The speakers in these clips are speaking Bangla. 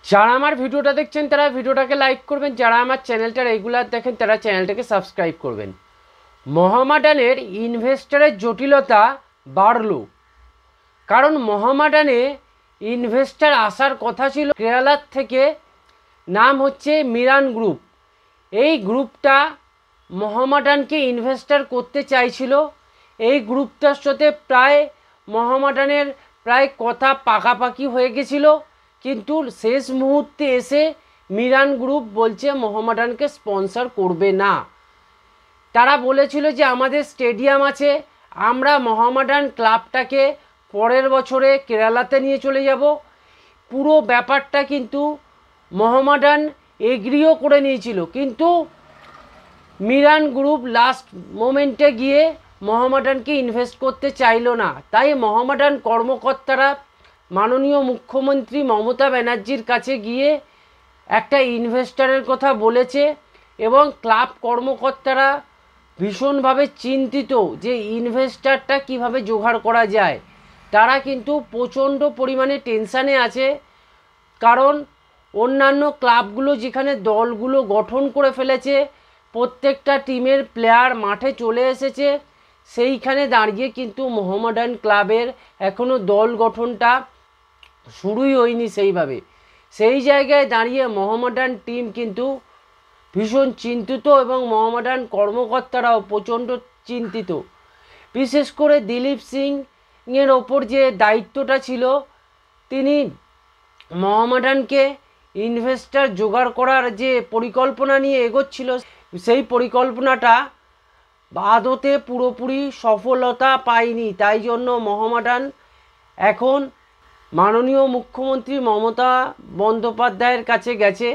যারা আমার ভিডিওটা দেখছেন তারা ভিডিওটাকে লাইক করবেন, যারা আমার চ্যানেলটা রেগুলার দেখেন তারা চ্যানেলটাকে সাবস্ক্রাইব করবেন। মোহামেডানের ইনভেস্টরের জটিলতা বাড়ল, কারণ মোহামেডানে ইনভেস্টর আসার কথা ছিল কেরালার থেকে, নাম হচ্ছে মিরান গ্রুপ। এই গ্রুপটা মোহামেডানকে ইনভেস্টর করতে চাইছিল। এই গ্রুপটার সাথে মোহামেডানের প্রায় কথা পাকাপাকি হয়ে গেছিল, কিন্তু শেষ মুহূর্তে এসে মিরান গ্রুপ বলছে মোহামেডানকে স্পন্সর করবে না। তারা বলেছিল যে আমাদের স্টেডিয়াম আছে, আমরা মোহামেডান ক্লাবটাকে পরের বছরে কেরালাতে নিয়ে চলে যাব। পুরো ব্যাপারটা কিন্তু মোহামেডান এগ্রিও করে নিয়েছিল, কিন্তু মিরান গ্রুপ লাস্ট মোমেন্টে গিয়ে মোহামেডানকে ইনভেস্ট করতে চাইল না। তাই মোহামেডান কর্মকর্তারা মাননীয় মুখ্যমন্ত্রী মমতা ব্যানার্জির কাছে গিয়ে একটা ইনভেস্টরের কথা বলেছে, এবং ক্লাব কর্মকর্তারা ভীষণভাবে চিন্তিত যে ইনভেস্টরটা কিভাবে জোগাড় করা যায়। তারা কিন্তু প্রচণ্ড পরিমাণে টেনশানে আছে, কারণ অন্যান্য ক্লাবগুলো যেখানে দলগুলো গঠন করে ফেলেছে, প্রত্যেকটা টিমের প্লেয়ার মাঠে চলে এসেছে, সেইখানে দাঁড়িয়ে কিন্তু মোহামেডান ক্লাবের এখনও দল গঠনটা শুরুই হয়নি সেইভাবে। সেই জায়গায় দাঁড়িয়ে মোহামেডান টিম কিন্তু ভীষণ চিন্তিত, এবং মোহামেডান কর্মকর্তারাও প্রচণ্ড চিন্তিত। বিশেষ করে দিলীপ সিংয়ের ওপর যে দায়িত্বটা ছিল, তিনি মোহামেডানকে ইনভেস্টর জোগাড় করার যে পরিকল্পনা নিয়ে এগোচ্ছিল, সেই পরিকল্পনাটা আদতে পুরোপুরি সফলতা পায়নি। তাই জন্য মোহামেডান এখন মাননীয় মুখ্যমন্ত্রী মমতা বন্দ্যোপাধ্যায়ের কাছে গেছে,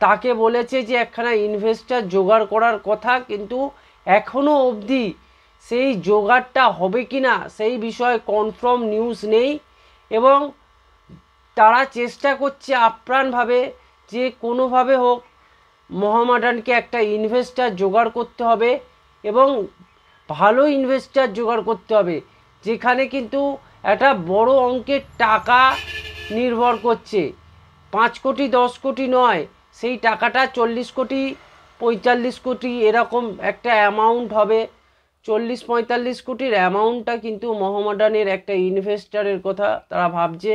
তাকে বলেছে যে একখানা ইনভেস্টর জোগাড় করার কথা, কিন্তু এখনও অবধি সেই জোগাড়টা হবে কি না সেই বিষয়ে কনফার্ম নিউজ নেই, এবং তারা চেষ্টা করছে আপ্রাণভাবে যে কোনোভাবে হোক মোহামেডানকে একটা ইনভেস্টর জোগাড় করতে হবে, এবং ভালো ইনভেস্টর জোগাড় করতে হবে, যেখানে কিন্তু একটা বড় অঙ্কের টাকা নির্ভর করছে। 5 কোটি 10 কোটি নয়, সেই টাকাটা 40 কোটি 45 কোটি এরকম একটা অ্যামাউন্ট হবে। 40-45 কোটির অ্যামাউন্টটা কিন্তু মোহামেডানের একটা ইনভেস্টরের কথা তারা ভাবছে।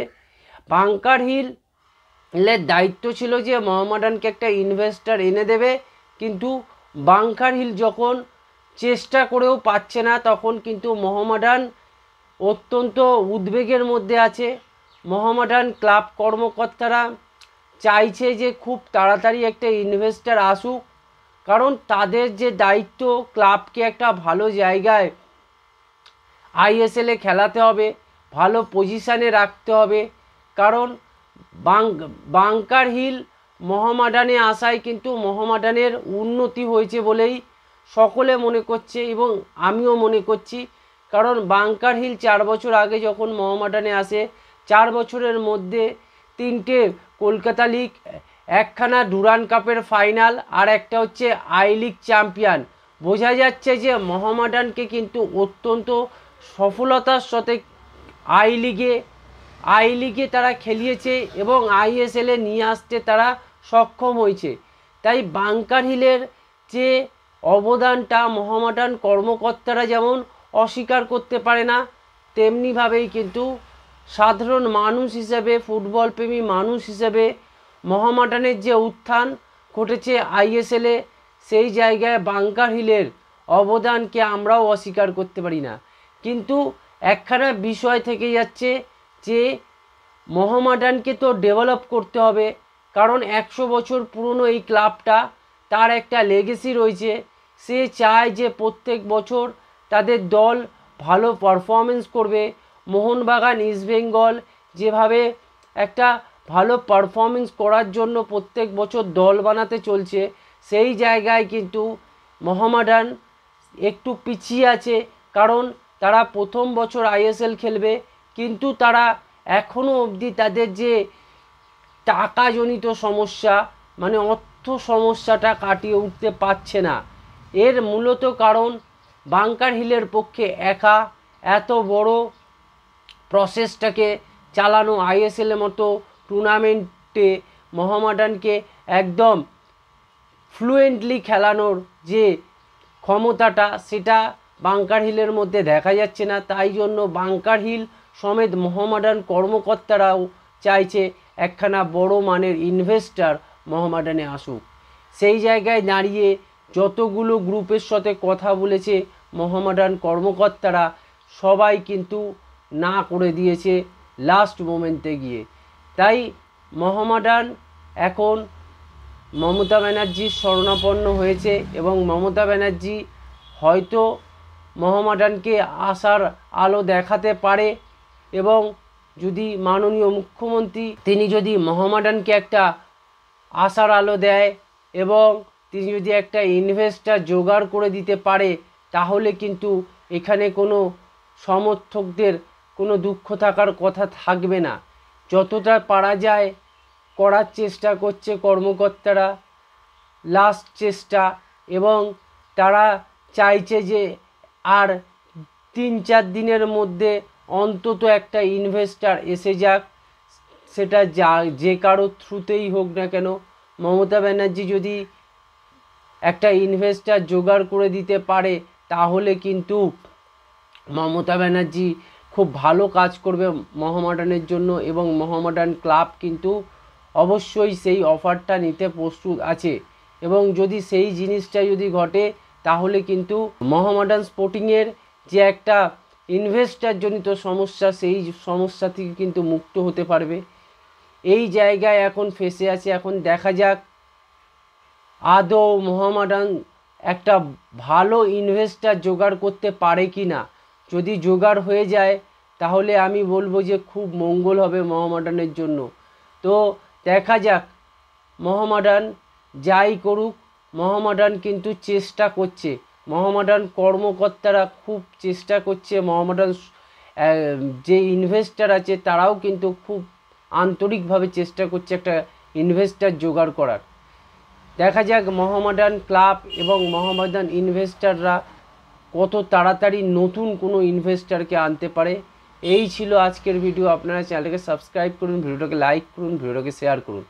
বাংকার হিলের দায়িত্ব ছিল যে মোহামেডানকে একটা ইনভেস্টর এনে দেবে, কিন্তু বাংকার হিল যখন চেষ্টা করেও পাচ্ছে না, তখন কিন্তু মোহামেডান অত্যন্ত উদ্বেগের মধ্যে আছে। মোহামেডান ক্লাব কর্মকর্তারা চাইছে যে খুব তাড়াতাড়ি একটা ইনভেস্টর আসুক, কারণ তাদের যে দায়িত্ব ক্লাবকে একটা ভালো জায়গায় আইএসএলে খেলাতে হবে, ভালো পজিশানে রাখতে হবে। কারণ বাংকার হিল মোহামেডানে আসায় কিন্তু মোহামেডানের উন্নতি হয়েছে বলেই সকলে মনে করছে, এবং আমিও মনে করছি। কারণ বাংকার হিল 4 বছর আগে যখন মোহামেডানে আসে, 4 বছরের মধ্যে 3টে কলকাতা লিগ, একখানা ডুরান্ড কাপের ফাইনাল, আর একটা হচ্ছে আই লিগ চ্যাম্পিয়ন। বোঝা যাচ্ছে যে মোহামেডানকে কিন্তু অত্যন্ত সফলতার সাথে আই লিগে তারা খেলিয়েছে, এবং আইএসএলে নিয়ে আসতে তারা সক্ষম হয়েছে। তাই বাংকার হিলের যে অবদানটা মোহামেডান কর্মকর্তারা যেমন অস্বীকার করতে পারে না, তেমনিভাবেই কিন্তু সাধারণ মানুষ হিসেবে, ফুটবল প্রেমী মানুষ হিসেবে মোহামেডানের যে উত্থান ঘটেছে আইএসএলে, সেই জায়গায় বাংকার হিলের অবদানকে আমরাও অস্বীকার করতে পারি না। কিন্তু একখানা বিষয় থেকে যাচ্ছে যে মোহামেডানকে তো ডেভেলপ করতে হবে, কারণ 100 বছর পুরনো এই ক্লাবটা, তার একটা লেগেসি রয়েছে। সে চায় যে প্রত্যেক বছর তাদের দল ভালো পারফরমেন্স করবে। মোহনবাগান, ইস্টবেঙ্গল যেভাবে একটা ভালো পারফরমেন্স করার জন্য প্রত্যেক বছর দল বানাতে চলছে, সেই জায়গায় কিন্তু মোহামেডান একটু পিছিয়ে আছে, কারণ তারা প্রথম বছর আইএসএল খেলবে, কিন্তু তারা এখনও অবধি তাদের যে টাকাজনিত সমস্যা, মানে অর্থ সমস্যাটা কাটিয়ে উঠতে পারছে না। এর মূলত কারণ বাংকার হিলের পক্ষে একা এত বড় প্রসেসটাকে চালানো, আইএসএলের মতো টুর্নামেন্টে মোহামেডানকে একদম ফ্লুয়েন্টলি খেলানোর যে ক্ষমতাটা সেটা বাঙ্কার হিলের মধ্যে দেখা যাচ্ছে না। তাই জন্য বাঙ্কার হিল সমেত মোহামেডান কর্মকর্তারাও চাইছে একখানা বড় মানের ইনভেস্টর মোহামেডানে আসুক। সেই জায়গায় দাঁড়িয়ে যতগুলো গ্রুপের সাথে কথা বলেছে মোহামেডান কর্মকর্তারা সবাই কিন্তু না করে দিয়েছে লাস্ট মোমেন্টে গিয়ে। তাই মোহামেডান এখন মমতা ব্যানার্জির শরণাপন্ন হয়েছে এবং মমতা ব্যানার্জি হয়তো মোহামেডানকে আশার আলো দেখাতে পারে এবং যদি মাননীয় মুখ্যমন্ত্রী তিনি যদি মোহামেডানকে একটা আশার আলো দেয় এবং তিনি যদি একটা ইনভেস্টর জোগাড় করে দিতে পারে তাহলে কিন্তু এখানে কোনো সমর্থকদের কোনো দুঃখ থাকার কথা থাকবে না। যতটা পারা যায় করার চেষ্টা করছে কর্মকর্তারা, লাস্ট চেষ্টা, এবং তারা চাইছে যে আর 3-4 দিনের মধ্যে অন্তত একটা ইনভেস্টর এসে যাক, সেটা যে কারো থ্রুতেই হোক না কেন। মমতা ব্যানার্জি যদি একটা ইনভেস্টর জোগাড় করে দিতে পারে তাহলে কিন্তু মমতা ব্যানার্জি খুব ভালো কাজ করবে মোহামেডানের জন্য এবং মোহামেডান ক্লাব কিন্তু অবশ্যই সেই অফারটা নিতে প্রস্তুত আছে। এবং যদি সেই জিনিসটা যদি ঘটে তাহলে কিন্তু মোহামেডান স্পোর্টিংয়ের যে একটা ইনভেস্টর জনিত সমস্যা সেই সমস্যা থেকে কিন্তু মুক্ত হতে পারবে। এই জায়গায় এখন ফেসে আছে। এখন দেখা যাক আদৌ মোহামেডান একটা ভালো ইনভেস্টর জোগাড় করতে পারে কি না। যদি জোগাড় হয়ে যায় তাহলে আমি বলবো যে খুব মঙ্গল হবে মোহামেডানের জন্য। তো দেখা যাক মোহামেডান যাই করুক, মোহামেডান কিন্তু চেষ্টা করছে, মোহামেডান কর্মকর্তারা খুব চেষ্টা করছে, মোহামেডান যে ইনভেস্টর আছে তারাও কিন্তু খুব আন্তরিকভাবে চেষ্টা করছে একটা ইনভেস্টর জোগাড় করার। দেখা যাক মোহামেডান ক্লাব এবং মোহামেডান ইনভেস্টররা কত তাড়াতাড়ি নতুন কোনো ইনভেস্টরকে আনতে পারে। এই ছিল আজকের ভিডিও। আপনারা চ্যানেলটাকে সাবস্ক্রাইব করুন, ভিডিওটাকে লাইক করুন, ভিডিওটাকে শেয়ার করুন।